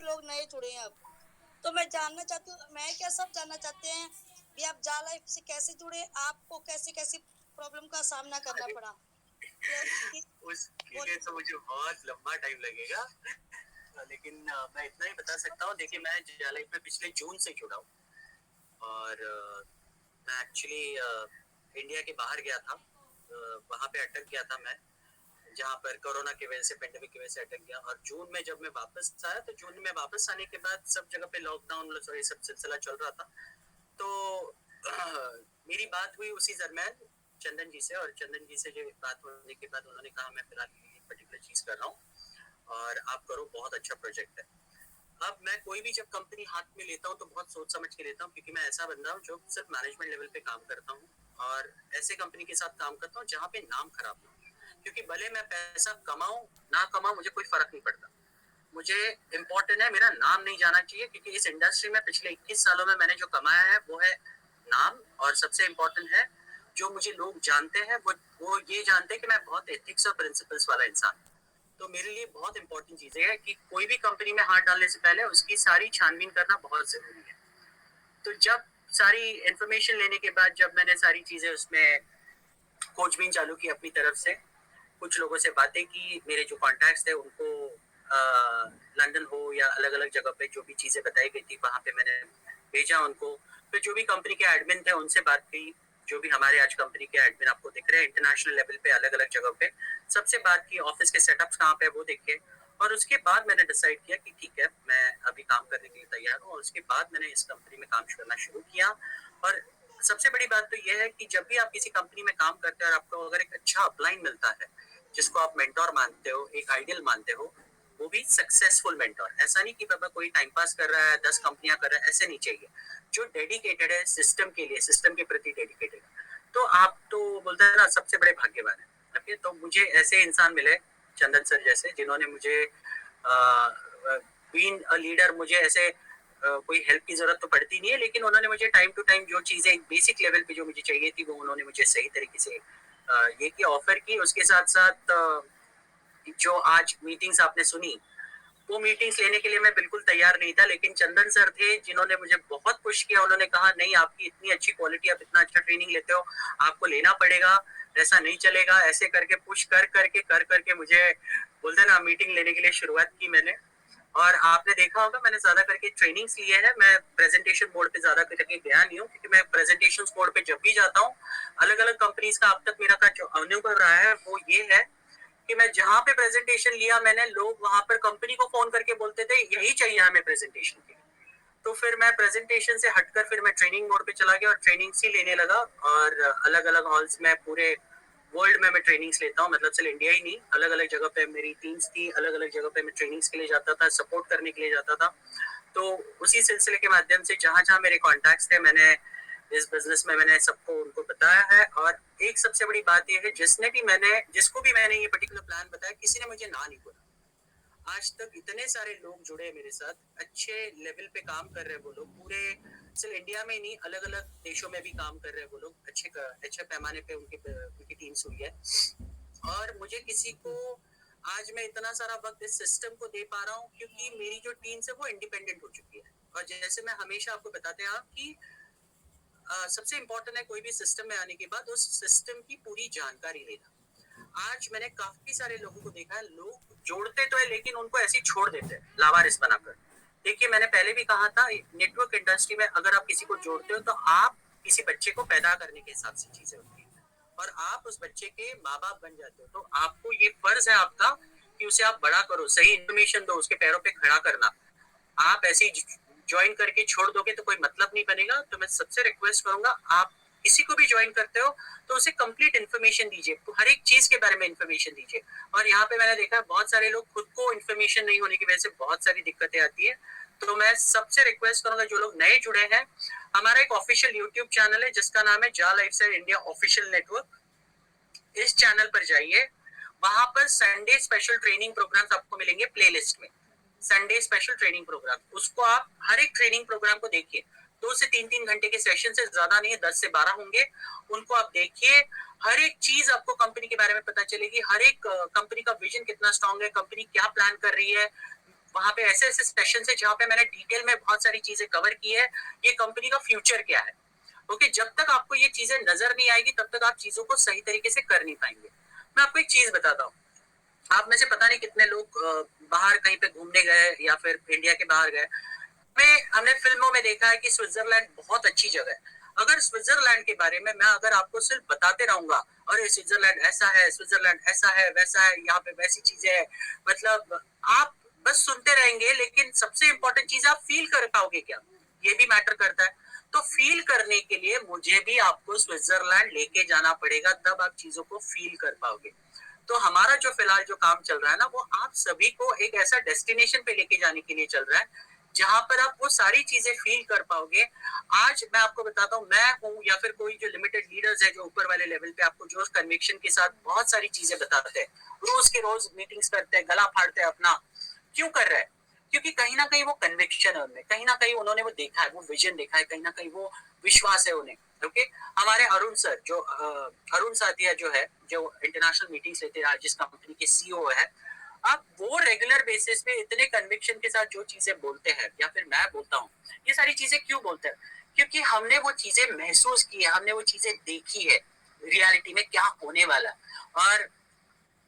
से लोग नए जुड़े हैं अब। तो मैं जानना चाहती हूँ, मैं क्या सब जानना चाहते हैं कि आप जा लाइफ से कैसे जुड़े, आपको कैसी-कैसी प्रॉब्लम का सामना करना पड़ा? क्योंकि उसके लिए बोलिए। तो मुझे बहुत लंबा टाइम लगेगा। लेकिन मैं इतना ही बता सकता हूँ। देखिए, मैं जिया लाइफ में पिछले जून से जुड़ा हूँ और मैं एक्चुअली इंडिया के बाहर गया था। वहाँ पे अटक गया था मैं, जहाँ पर कोरोना की वजह से, पेंडेमिक की वजह से अटक गया। और जून में जब मैं वापस आया, तो जून में वापस आने के बाद सब जगह पे लॉकडाउन, ये सब सिलसिला चल रहा था। तो मेरी बात हुई उसी दरमियान चंदन जी से, और चंदन जी से जो बात होने के बाद उन्होंने कहा मैं फिलहाल ये पर्टिकुलर चीज कर रहा हूँ और आप करो, बहुत अच्छा प्रोजेक्ट है। अब मैं कोई भी जब कंपनी हाथ में लेता हूँ तो बहुत सोच समझ के लेता हूँ, क्योंकि मैं ऐसा बंदा हूँ जो सिर्फ मैनेजमेंट लेवल पे काम करता हूँ और ऐसे कंपनी के साथ काम करता हूँ जहाँ पे नाम खराब ना हो। क्योंकि भले मैं पैसा कमाऊं ना कमाऊं, मुझे कोई फर्क नहीं पड़ता। मुझे इम्पोर्टेंट है मेरा नाम नहीं जाना चाहिए, क्योंकि इस इंडस्ट्री में पिछले 21 सालों में मैंने जो कमाया है वो है नाम। और सबसे इम्पोर्टेंट है, जो मुझे लोग जानते हैं वो ये जानते हैं कि मैं बहुत एथिक्स और प्रिंसिपल्स वाला इंसान हूँ। तो मेरे लिए बहुत इंपॉर्टेंट चीज है कि कोई भी कंपनी में हाथ डालने से पहले उसकी सारी छानबीन करना बहुत जरूरी है। तो जब सारी इंफॉर्मेशन लेने के बाद, जब मैंने सारी चीजें उसमें खोजबीन चालू की अपनी तरफ से, कुछ लोगों से बातें की, मेरे जो कॉन्टैक्ट्स थे उनको लंदन हो या अलग अलग जगह पे जो भी चीजें बताई गई थी वहां पे मैंने भेजा उनको। फिर जो भी कंपनी के एडमिन थे उनसे बात की, जो भी हमारे आज कंपनी के एडमिन आपको दिख रहे हैं इंटरनेशनल लेवल पे अलग अलग जगह पे, सबसे बात की, ऑफिस के सेटअप्स कहाँ पे वो देखे। और उसके बाद मैंने डिसाइड किया कि ठीक है, मैं अभी काम करने के लिए तैयार हूँ। और उसके बाद मैंने इस कंपनी में काम करना शुरू किया। और सबसे बड़ी बात तो यह है कि जब भी आप किसी कंपनी में काम करते हैं और आपको अगर एक अच्छा अपलाइन मिलता है, जिसको आप मेंटोर मानते हो, एक आइडियल मानते हो, वो भी सक्सेसफुल मेंटोर, ऐसा नहीं कि बाबा कोई टाइम पास कर रहा है, 10 कंपनियां कर रहा है, ऐसे नहीं चाहिए। जो डेडिकेटेड है सिस्टम के लिए, सिस्टम के प्रति डेडिकेटेड है, तो आप तो बोलते हैं ना सबसे बड़े भाग्यवान है। ओके, तो मुझे ऐसे इंसान मिले, चंदन सर जैसे, जिन्होंने मुझे बीइंग अ लीडर, मुझे ऐसे कोई हेल्प की जरूरत तो पड़ती नहीं है, लेकिन उन्होंने मुझे टाइम टू टाइम जो चीजें बेसिक लेवल पे जो मुझे चाहिए थी वो उन्होंने मुझे सही तरीके से ये की ऑफर की। उसके साथ साथ जो आज मीटिंग्स आपने सुनी, वो मीटिंग्स लेने के लिए मैं बिल्कुल तैयार नहीं था, लेकिन चंदन सर थे जिन्होंने मुझे बहुत पुश किया। उन्होंने कहा नहीं, आपकी इतनी अच्छी क्वालिटी, आप इतना अच्छा ट्रेनिंग लेते हो, आपको लेना पड़ेगा, ऐसा नहीं चलेगा। ऐसे करके पुश कर करके मुझे बोलते ना मीटिंग लेने के लिए शुरुआत की मैंने। और आपने देखा होगा मैंने ज्यादा करके ट्रेनिंग्स लिए हैं, मैं प्रेजेंटेशन मोड पे ज्यादा करके गया नहीं हूँ, क्योंकि मैं प्रेजेंटेशन मोड पे जब भी जाता हूँ, अलग अलग कंपनीज का अब तक मेरा का जो अनुभव रहा है वो ये है कि मैं जहाँ पे प्रेजेंटेशन लिया मैंने, लोग वहां पर कंपनी को फोन करके बोलते थे यही चाहिए हमें प्रेजेंटेशन के लिए। तो फिर मैं प्रेजेंटेशन से हटकर फिर मैं ट्रेनिंग मोड पे चला गया और ट्रेनिंग ही लेने लगा। और अलग अलग हॉल्स में पूरे वर्ल्ड में मैं ट्रेनिंग्स लेता हूँ, मतलब सिर्फ इंडिया ही नहीं, अलग अलग जगह पे मेरी टीम्स थी, अलग अलग जगह पे मैं ट्रेनिंग्स के लिए जाता था, सपोर्ट करने के लिए जाता था। तो उसी सिलसिले के माध्यम से जहाँ जहाँ मेरे कॉन्टैक्ट्स थे, मैंने इस बिजनेस में मैंने सबको उनको बताया है। और एक सबसे बड़ी बात यह है, जिसको भी मैंने ये पर्टिकुलर प्लान बताया, किसी ने मुझे ना नहीं बोला। आज तक इतने सारे लोग जुड़े हैं मेरे साथ, अच्छे लेवल पे काम कर रहे हैं वो लोग, पूरे सिर्फ इंडिया में ही नहीं, अलग अलग देशों में भी काम कर रहे हैं वो लोग, अच्छे पैमाने पे उनकी टीम्स हुई है। और मुझे किसी को, आज मैं इतना सारा वक्त इस सिस्टम को दे पा रहा हूँ क्योंकि मेरी जो टीम है वो इंडिपेंडेंट हो चुकी है। और जैसे मैं हमेशा आपको बताते हैं कि सबसे इम्पोर्टेंट है कोई भी सिस्टम में आने के बाद उस सिस्टम की पूरी जानकारी लेना। आज मैंने काफी सारे लोगों को देखा है, लोग जोड़ते तो है लेकिन उनको ऐसे ही छोड़ देते हैं लावारिस बनाकर। देखिए, मैंने पहले भी कहा था, नेटवर्क इंडस्ट्री में अगर आप किसी को जोड़ते हो तो आप किसी बच्चे को पैदा करने के हिसाब से चीजें होती है, और आप उस बच्चे के माँ बाप बन जाते हो। तो आपको ये फर्ज है आपका कि उसे आप बड़ा करो, सही इन्फॉर्मेशन दो, उसके पैरों पे खड़ा करना। आप ऐसे ही ज्वाइन करके छोड़ दोगे तो कोई मतलब नहीं बनेगा। तो मैं सबसे रिक्वेस्ट करूंगा, आप किसी को भी ज्वाइन करते हो तो उसे कंप्लीट इन्फॉर्मेशन दीजिए, तो हर एक चीज के बारे में इन्फॉर्मेशन दीजिए। और यहाँ पे मैंने देखा बहुत सारे लोग, खुद को इन्फॉर्मेशन नहीं होने की वजह से बहुत सारी दिक्कतें आती है। तो मैं सबसे रिक्वेस्ट करूंगा, जो लोग नए जुड़े हैं, हमारा एक ऑफिशियल यूट्यूब चैनल है जिसका नाम है जा लाइफस्टाइल इंडिया ऑफिशियल नेटवर्क। इस चैनल पर जाइए, वहां पर संडे स्पेशल ट्रेनिंग प्रोग्राम्स आपको मिलेंगे प्लेलिस्ट में। संडे स्पेशल ट्रेनिंग प्रोग्राम, उसको आप हर एक ट्रेनिंग प्रोग्राम को देखिए। 2 से 3 घंटे के सेशन से ज्यादा नहीं है, 10 से 12 होंगे। उनको आप देखिए, हर एक चीज आपको कंपनी के बारे में पता चलेगी, हर एक कंपनी का विजन कितना स्ट्रांग है, कंपनी क्या प्लान कर रही है, वहां पे ऐसे ऐसे सेशन है जहाँ पे मैंने डिटेल में बहुत सारी चीजें कवर की है, ये कंपनी का फ्यूचर क्या है। ओके, जब तक आपको ये चीजें नजर नहीं आएगी तब तक आप चीजों को सही तरीके से कर नहीं पाएंगे। मैं आपको एक चीज बताता हूँ, आप में से पता नहीं कितने लोग बाहर कहीं पे घूमने गए या फिर इंडिया के बाहर गए। हमने फिल्मों में देखा है कि स्विट्जरलैंड बहुत अच्छी जगह है। अगर स्विट्जरलैंड के बारे में मैं अगर आपको सिर्फ बताते रहूंगा, अरे स्विट्जरलैंड ऐसा है, स्विट्जरलैंड ऐसा है, वैसा है, यहाँ पे वैसी चीजें है, मतलब आप बस सुनते रहेंगे, लेकिन सबसे इंपॉर्टेंट चीज आप फील कर पाओगे क्या, ये भी मैटर करता है। तो फील करने के लिए मुझे भी आपको स्विट्जरलैंड लेके जाना पड़ेगा, तब आप चीजों को फील कर पाओगे। तो हमारा जो फिलहाल जो काम चल रहा है ना, वो आप सभी को एक ऐसा डेस्टिनेशन पे लेके जाने के लिए चल रहा है जहां पर आप वो सारी चीजें फील कर पाओगे। आज मैं आपको बताता हूँ, मैं हूँ या फिर कोई जो लिमिटेड लीडर्स है जो ऊपर वाले लेवल पे आपको जो कन्विक्शन के साथ बहुत सारी चीजें बताते हैं, रोज के रोज मीटिंग्स करते हैं, गला फाड़ते हैं अपना, क्यों कर रहे हैं? क्योंकि कहीं ना कहीं वो कन्विक्शन है उनमें, कहीं ना कहीं उन्होंने वो देखा है, वो विजन देखा है, कहीं ना कहीं वो विश्वास है उन्हें। ओके, हमारे अरुण सर जो अरुण साथिया जो है, जो इंटरनेशनल मीटिंग्स लेते हैं, जिस कंपनी के सीईओ है, अब वो रेगुलर बेसिस पे इतने कन्विक्शन के साथ जो चीजें बोलते हैं या फिर मैं बोलता हूँ, ये सारी चीजें क्यों बोलते हैं? क्योंकि हमने वो चीजें महसूस की है, हमने वो चीजें देखी है रियलिटी में क्या होने वाला। और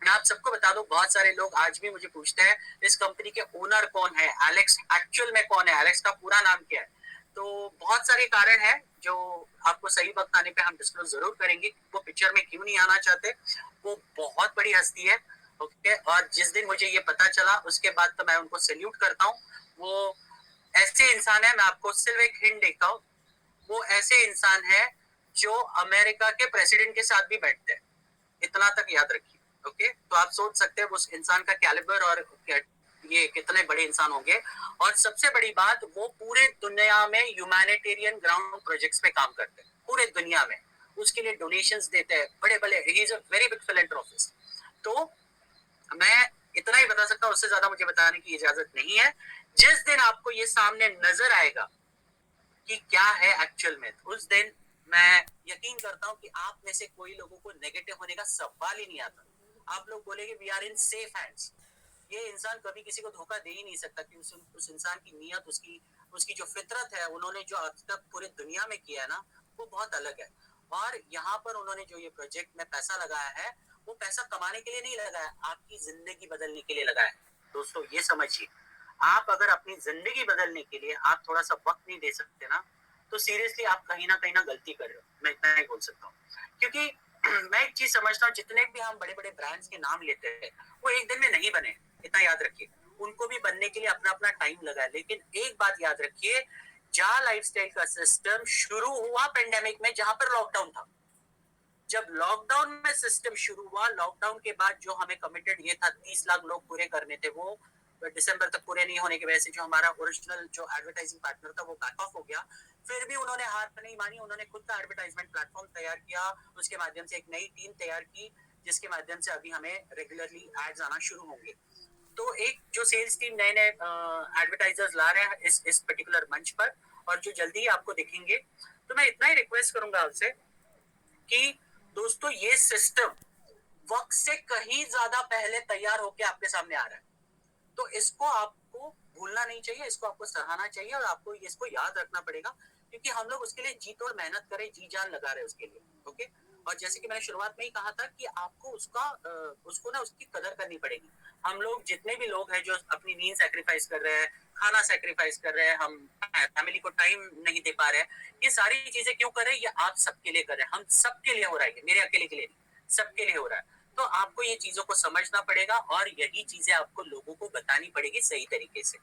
मैं आप सबको बता दूं, बहुत सारे लोग आज भी मुझे पूछते हैं इस कंपनी के ओनर कौन है, एलेक्स एक्चुअल में कौन है, एलेक्स का पूरा नाम क्या है। तो बहुत सारे कारण है जो आपको सही वक्त आने पे हम डिस्क्लोज जरूर करेंगे, वो पिक्चर में क्यों नहीं आना चाहते। वो बहुत बड़ी हस्ती है। ओके, और जिस दिन मुझे ये पता चला उसके बाद तो मैं उनको सैल्यूट करता हूँ। वो ऐसे इंसान है, मैं आपको सिर्फ एक हिंट देता हूँ, वो ऐसे इंसान है जो अमेरिका के प्रेसिडेंट के साथ भी बैठते हैं, इतना तक याद रखिए। ओके, तो आप सोच सकते हैं उस इंसान का कैलिबर और ये कितने बड़े इंसान होंगे। और सबसे बड़ी बात, वो पूरे दुनिया में ह्यूमैनिटेरियन ग्राउंड प्रोजेक्ट्स पे काम करते हैं, पूरे दुनिया में उसके लिए डोनेशंस देते हैं, बड़े बड़े, he is a very big philanthropist. तो मैं इतना ही बता सकता हूँ, उससे ज्यादा मुझे बताने की इजाजत नहीं है। जिस दिन आपको ये सामने नजर आएगा कि क्या है एक्चुअल में, उस दिन मैं यकीन करता हूं कि आप में से कोई लोगों को नेगेटिव होने का सवाल ही नहीं आता। आप लोग बोलेंगे we are in safe hands. ये इंसान कभी किसी को धोखा दे ही नहीं सकता कि उस इंसान की नीयत, उसकी उसकी जो फितरत है, उन्होंने जो आज तक पूरे दुनिया में किया है ना, वो बहुत अलग है। और यहाँ पर उन्होंने जो ये प्रोजेक्ट में पैसा लगाया है, वो पैसा कमाने के लिए नहीं लगाया, आपकी जिंदगी बदलने के लिए लगाया है। दोस्तों ये समझिए, आप अगर अपनी जिंदगी बदलने के लिए आप थोड़ा सा वक्त नहीं दे सकते ना, तो सीरियसली आप कहीं ना गलती कर रहे हो, मैं इतना ही बोल सकता हूँ। क्योंकि मैं एक चीज समझता हूँ, जितने भी हम बड़े बड़े ब्रांड्स के नाम लेते हैं, वो एक दिन में नहीं बने, इतना याद रखिए। उनको भी बनने के लिए अपना अपना टाइम लगा है। लेकिन एक बात याद रखिए, जहाँ लाइफस्टाइल का सिस्टम शुरू हुआ पेंडेमिक में, जहां पर लॉकडाउन था, जब लॉकडाउन में सिस्टम शुरू हुआ, लॉकडाउन के बाद जो हमें कमिटेड ये था 30 लाख लोग पूरे करने थे, वो दिसंबर तक पूरे नहीं होने की वजह से जो हमारा ओरिजिनल जो एडवर्टाइजिंग पार्टनर था वो बैक ऑफ हो गया। फिर भी उन्होंने हार नहीं मानी, उन्होंने खुद का एडवर्टाइजमेंट प्लेटफॉर्म तैयार किया, उसके माध्यम से एक नई टीम तैयार की, जिसके माध्यम से अभी हमें रेगुलरली एड्स आना शुरू होंगे। तो एक जो सेल्स टीम नए नए एडवर्टाइजर्स ला रहे हैं इस पर्टिकुलर मंच पर, और जो जल्दी ही आपको दिखेंगे। तो मैं इतना ही रिक्वेस्ट करूंगा आपसे कि दोस्तों, ये सिस्टम वक्त से कहीं ज्यादा पहले तैयार होकर आपके सामने आ रहा है। तो इसको आपको भूलना नहीं चाहिए, इसको आपको सराहना चाहिए, और आपको इसको याद रखना पड़ेगा, क्योंकि हम लोग उसके लिए जी तोड़ मेहनत करें, जी जान लगा रहे हैं उसके लिए। ओके, और जैसे कि मैंने शुरुआत में ही कहा था कि आपको उसको ना उसकी कदर करनी पड़ेगी। हम लोग जितने भी लोग हैं जो अपनी नींद सेक्रीफाइस कर रहे हैं, खाना सेक्रीफाइस कर रहे हैं, हम फैमिली को टाइम नहीं दे पा रहे हैं, ये सारी चीजें क्यों कर रहे हैं? ये आप सबके लिए कर रहे हैं, हम सबके लिए हो रहा है, मेरे अकेले के लिए नहीं, सबके लिए हो रहा है। तो आपको ये चीजों को समझना पड़ेगा, और यही चीजें आपको लोगों को बतानी पड़ेगी सही तरीके से।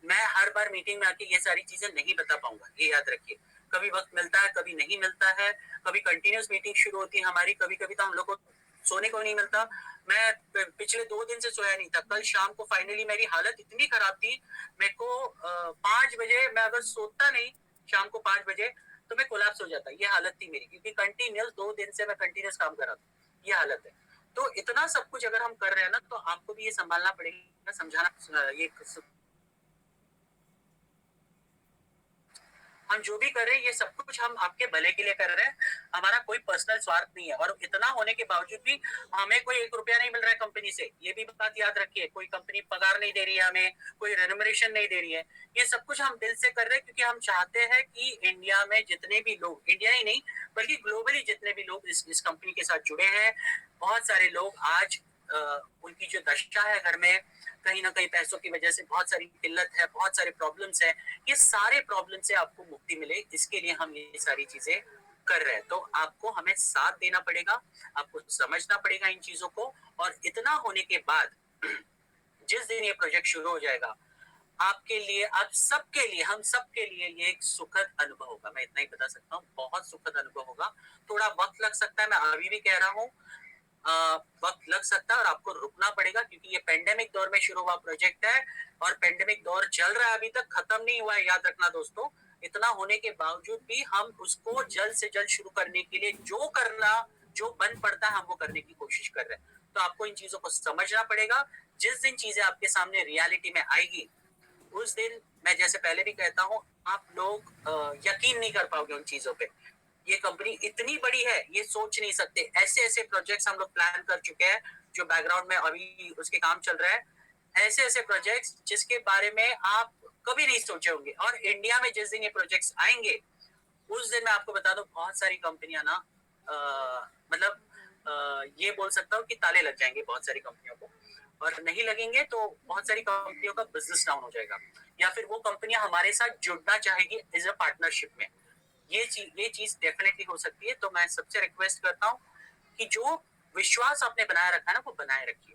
मैं हर बार मीटिंग में आके ये सारी चीजें नहीं बता पाऊंगा, ये याद रखिए। कभी वक्त मिलता है, कभी नहीं मिलता है, कभी कंटिन्यूस मीटिंग शुरू होती है हमारी, कभी कभी तो हम लोग को सोने को नहीं मिलता। मैं पिछले 2 दिन से सोया नहीं था। कल शाम को फाइनली मेरी हालत इतनी खराब थी, मेरे को 5 बजे, मैं अगर सोता नहीं शाम को 5 बजे, तो मैं कोलैप्स हो जाता। ये हालत थी मेरी, क्योंकि कंटिन्यूस 2 दिन से मैं कंटिन्यूस काम कर रहा था, ये हालत है। तो इतना सब कुछ अगर हम कर रहे हैं ना, तो आपको भी ये संभालना पड़ेगा, समझाना, ये हम जो भी कर रहे हैं ये सब कुछ हम आपके भले के लिए कर रहे हैं, हमारा कोई पर्सनल स्वार्थ नहीं है। और इतना होने के बावजूद भी हमें कोई 1 रुपया नहीं मिल रहा है कंपनी से, ये भी बात याद रखिए। कोई कंपनी पगार नहीं दे रही है हमें, कोई रेम्यूनरेशन नहीं दे रही है। ये सब कुछ हम दिल से कर रहे हैं क्योंकि हम चाहते हैं कि इंडिया में जितने भी लोग, इंडिया ही नहीं बल्कि ग्लोबली जितने भी लोग इस कंपनी के साथ जुड़े हैं, बहुत सारे लोग आज उनकी जो दशा है घर में, कहीं ना कहीं पैसों की वजह से बहुत सारी किल्लत है, बहुत सारे प्रॉब्लम्स है, ये सारे प्रॉब्लम से आपको मुक्ति मिले, इसके लिए हम ये सारी चीजें कर रहे हैं। तो आपको हमें साथ देना पड़ेगा, आपको समझना पड़ेगा इन चीजों को। और इतना होने के बाद जिस दिन ये प्रोजेक्ट शुरू हो जाएगा, आपके लिए, आप सबके लिए, हम सबके लिए ये एक सुखद अनुभव होगा। मैं इतना ही बता सकता हूँ, बहुत सुखद अनुभव होगा। थोड़ा वक्त लग सकता है, मैं अभी भी कह रहा हूँ, वक्त लग सकता है और आपको रुकना पड़ेगा क्योंकि ये पेंडेमिक दौर में शुरू हुआ प्रोजेक्ट है और पेंडेमिक दौर चल रहा है, अभी तक खत्म नहीं हुआ है, याद रखना दोस्तों। इतना होने के बावजूद भी हम उसको जल्द से जल्द शुरू करने के लिए जो करना, जो बन पड़ता है, हम वो करने की कोशिश कर रहे हैं। तो आपको इन चीजों को समझना पड़ेगा। जिस दिन चीजें आपके सामने रियलिटी में आएगी, उस दिन मैं जैसे पहले भी कहता हूँ, आप लोग यकीन नहीं कर पाओगे उन चीजों पे। ये कंपनी इतनी बड़ी है, ये सोच नहीं सकते। ऐसे ऐसे प्रोजेक्ट्स हम लोग प्लान कर चुके हैं, जो बैकग्राउंड में अभी उसके काम चल रहा है। ऐसे ऐसे प्रोजेक्ट्स जिसके बारे में आप कभी नहीं सोचे होंगे। और इंडिया में जिस दिन ये प्रोजेक्ट्स आएंगे, उस दिन मैं आपको बता दूं, बहुत सारी कंपनियां ना, मतलब ये बोल सकता हूँ कि ताले लग जाएंगे बहुत सारी कंपनियों को। और नहीं लगेंगे तो बहुत सारी कंपनियों का बिजनेस डाउन हो जाएगा, या फिर वो कंपनियां हमारे साथ जुड़ना चाहेगी एज अ पार्टनरशिप में। ये चीज डेफिनेटली हो सकती है। तो मैं सबसे रिक्वेस्ट करता हूँ कि जो विश्वास आपने बनाए रखा है ना, वो बनाए रखिए।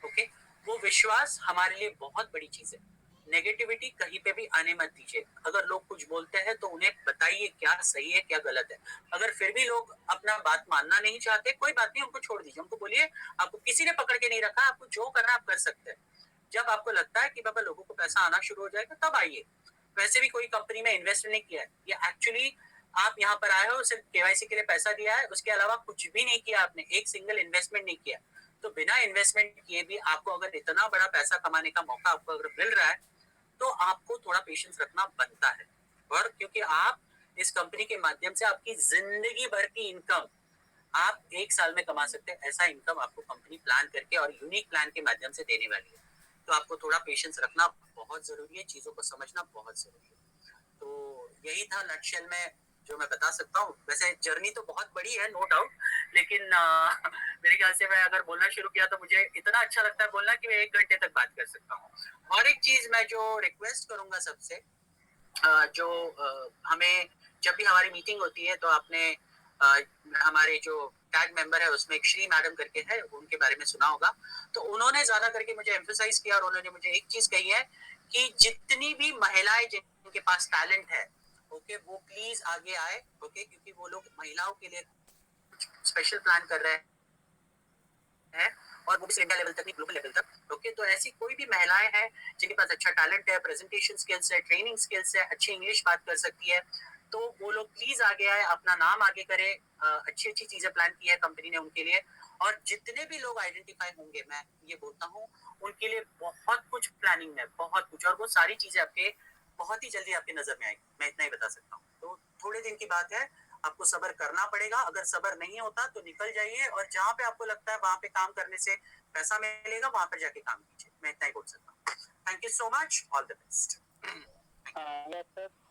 ओके, वो विश्वास हमारे लिए बहुत बड़ी चीज है। नेगेटिविटी कहीं पे भी आने मत दीजिए। अगर लोग कुछ बोलते हैं तो उन्हें बताइए क्या सही है क्या गलत है। अगर फिर भी लोग अपना बात मानना नहीं चाहते, कोई बात नहीं, उनको छोड़ दीजिए। उनको बोलिए आपको किसी ने पकड़ के नहीं रखा, आपको जो करना है आप कर सकते हैं। जब आपको लगता है कि बाबा लोगों को पैसा आना शुरू हो जाएगा, तब आइए। वैसे भी कोई कंपनी में इन्वेस्ट नहीं किया है, ये एक्चुअली आप यहाँ पर आए हो, सिर्फ केवाईसी के लिए पैसा दिया है, उसके अलावा कुछ भी नहीं किया आपने, एक सिंगल इन्वेस्टमेंट नहीं किया। तो बिना इन्वेस्टमेंट किए भी आपको अगर इतना बड़ा पैसा कमाने का मौका आपको अगर मिल रहा है, तो आपको थोड़ा पेशेंस रखना बनता है। और क्योंकि आप इस कंपनी के माध्यम से आपकी जिंदगी भर की इनकम आप 1 साल में कमा सकते हैं, ऐसा इनकम आपको कंपनी प्लान करके और यूनिक प्लान के माध्यम से देने वाली है। तो आपको थोड़ा पेशेंस रखना बहुत जरूरी है, चीजों को समझना बहुत जरूरी है। तो यही था नटशेल में जो मैं बता सकता हूँ। वैसे जर्नी तो बहुत बड़ी है, नो डाउट, लेकिन मेरे ख्याल से मैं अगर बोलना शुरू किया तो मुझे इतना अच्छा लगता है बोलना कि मैं 1 घंटे तक बात कर सकता हूँ। और एक चीज मैं जो रिक्वेस्ट करूंगा सबसे, जो हमें जब भी हमारी मीटिंग होती है तो आपने हमारे जो टैग मेंबर है उसमें एक श्री मैडम करके है, उनके बारे में सुना होगा। तो उन्होंने ज्यादा करके मुझे एम्फसाइज किया और उन्होंने मुझे एक चीज कही है कि जितनी भी महिलाएं जिनके पास टैलेंट है, ओके, वो प्लीज आगे आए। ओके, क्योंकि वो लोग महिलाओं के लिए स्पेशल प्लान कर रहे हैं, और वो भी इंडिया लेवल तक नहीं, ग्लोबल लेवल तक। ओके, तो ऐसी कोई भी महिलाएं हैं जिनके पास अच्छा टैलेंट है, प्रेजेंटेशन स्किल्स है, ट्रेनिंग स्किल्स है, अच्छी इंग्लिश बात कर सकती है, तो वो लोग प्लीज आगे आए, अपना नाम आगे करें। अच्छी अच्छी चीजें प्लान की है कंपनी ने उनके लिए। और जितने भी लोग आइडेंटिफाई होंगे, मैं ये बोलता हूँ, उनके लिए बहुत कुछ प्लानिंग है, बहुत कुछ। और वो सारी चीजें आपके बहुत ही जल्दी आपकी नजर में आएगी, मैं इतना ही बता सकता हूँ। तो थोड़े दिन की बात है, आपको सब्र करना पड़ेगा। अगर सब्र नहीं होता तो निकल जाइए, और जहाँ पे आपको लगता है वहां पे काम करने से पैसा मिलेगा, वहां पर जाके काम कीजिए। मैं इतना ही बोल सकता हूँ। Thank you so much, all the best. Yes, sir.